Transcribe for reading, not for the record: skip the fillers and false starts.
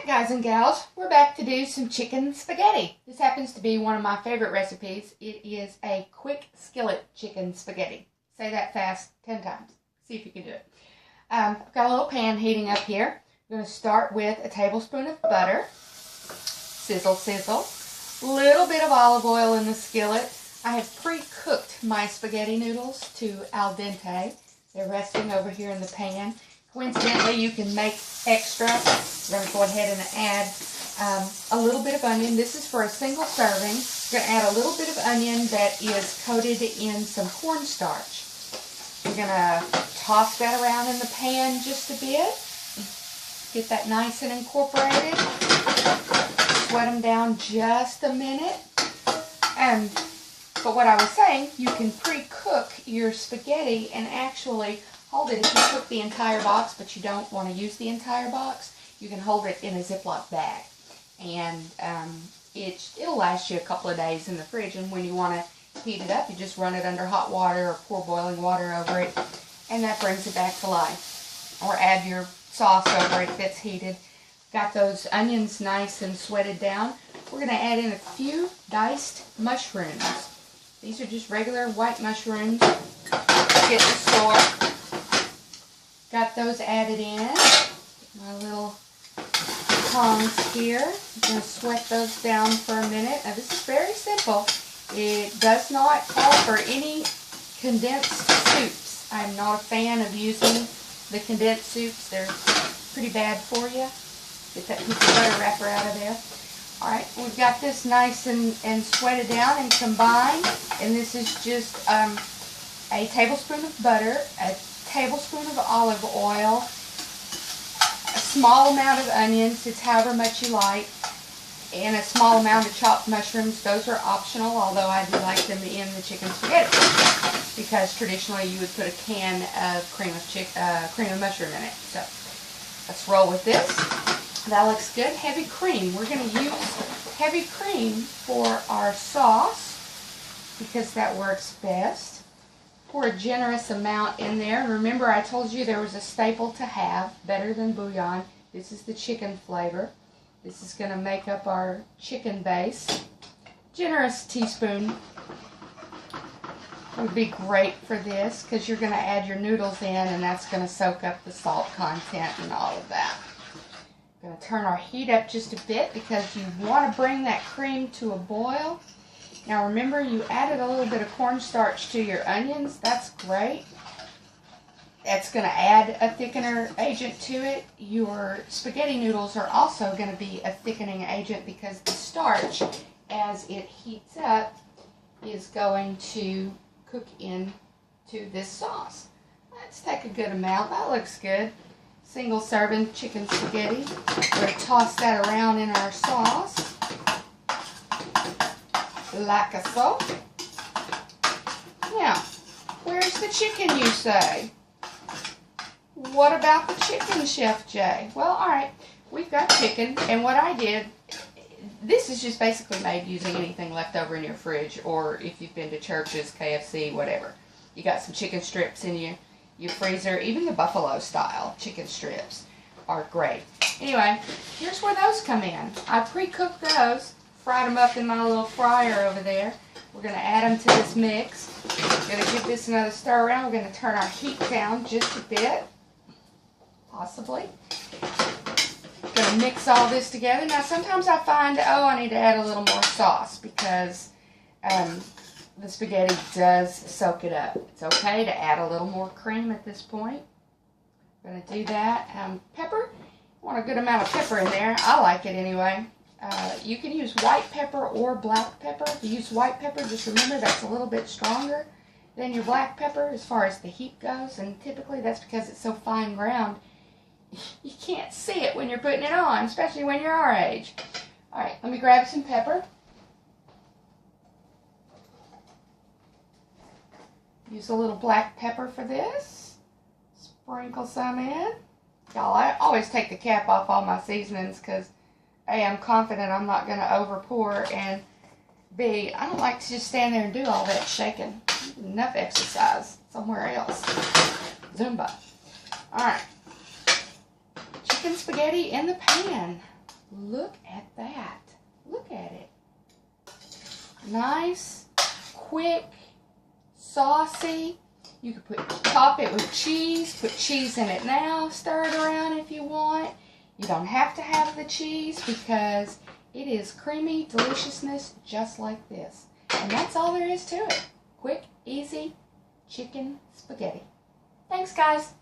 Guys and gals, we're back to do some chicken spaghetti. This happens to be one of my favorite recipes. It is a quick skillet chicken spaghetti. Say that fast 10 times. See if you can do it. I've got a little pan heating up here. I'm going to start with a tablespoon of butter. Sizzle, sizzle. Little bit of olive oil in the skillet. I have pre-cooked my spaghetti noodles to al dente. They're resting over here in the pan. Coincidentally, you can make extra. We're going to go ahead and add a little bit of onion. This is for a single serving. We're going to add a little bit of onion that is coated in some cornstarch. We're going to toss that around in the pan just a bit. Get that nice and incorporated. Sweat them down just a minute. But what I was saying, you can pre-cook your spaghetti and actually hold it. If you cook the entire box, but you don't want to use the entire box, you can hold it in a Ziploc bag. And it'll last you a couple of days in the fridge. And when you want to heat it up, you just run it under hot water or pour boiling water over it. And that brings it back to life. Or add your sauce over it that's heated. Got those onions nice and sweated down. We're going to add in a few diced mushrooms. These are just regular white mushrooms. Get the store. Got those added in. My little tongs here. I'm going to sweat those down for a minute. Now this is very simple. It does not call for any condensed soups. I'm not a fan of using the condensed soups. They're pretty bad for you. Get that piece of butter wrapper out of there. Alright, we've got this nice and sweated down and combined. And this is just a tablespoon of butter, a tablespoon of olive oil, a small amount of onions, it's however much you like, and a small amount of chopped mushrooms. Those are optional, although I do like them in the chicken spaghetti, because traditionally you would put a can of cream of mushroom in it. So let's roll with this. That looks good. Heavy cream. We're going to use heavy cream for our sauce because that works best. Pour a generous amount in there. And remember, I told you there was a staple to have, better than bouillon. This is the chicken flavor. This is going to make up our chicken base. Generous teaspoon would be great for this because you're going to add your noodles in and that's going to soak up the salt content and all of that. We're going to turn our heat up just a bit because you want to bring that cream to a boil. Now remember, you added a little bit of cornstarch to your onions. That's great. That's going to add a thickener agent to it. Your spaghetti noodles are also going to be a thickening agent because the starch, as it heats up, is going to cook into this sauce. Let's take a good amount. That looks good. Single serving chicken spaghetti. We're going to toss that around in our sauce. Like so. Now, where's the chicken, you say? What about the chicken, Chef Jay? Well, alright, we've got chicken, and what I did, this is just basically made using anything left over in your fridge, or if you've been to Church's, KFC, whatever. You got some chicken strips in your freezer. Even the buffalo style chicken strips are great. Anyway, here's where those come in. I pre-cooked those. Fried them up in my little fryer over there. We're going to add them to this mix. We're going to give this another stir around. We're going to turn our heat down just a bit, possibly. We're going to mix all this together. Now sometimes I find, I need to add a little more sauce because the spaghetti does soak it up. It's okay to add a little more cream at this point. We're going to do that. Pepper. Want a good amount of pepper in there. I like it anyway. You can use white pepper or black pepper. If you use white pepper, just remember that's a little bit stronger than your black pepper as far as the heat goes, and typically that's because it's so fine ground you can't see it when you're putting it on, especially when you're our age. Alright, let me grab some pepper. Use a little black pepper for this. Sprinkle some in. Y'all, I always take the cap off all my seasonings because A, I'm confident I'm not going to over pour, and B, I don't like to just stand there and do all that shaking. Enough exercise somewhere else. Zumba. Alright. Chicken spaghetti in the pan. Look at that. Look at it. Nice, quick, saucy. You could top it with cheese. Put cheese in it now. Stir it around if you want. You don't have to have the cheese because it is creamy deliciousness just like this. And that's all there is to it. Quick, easy chicken spaghetti. Thanks, guys.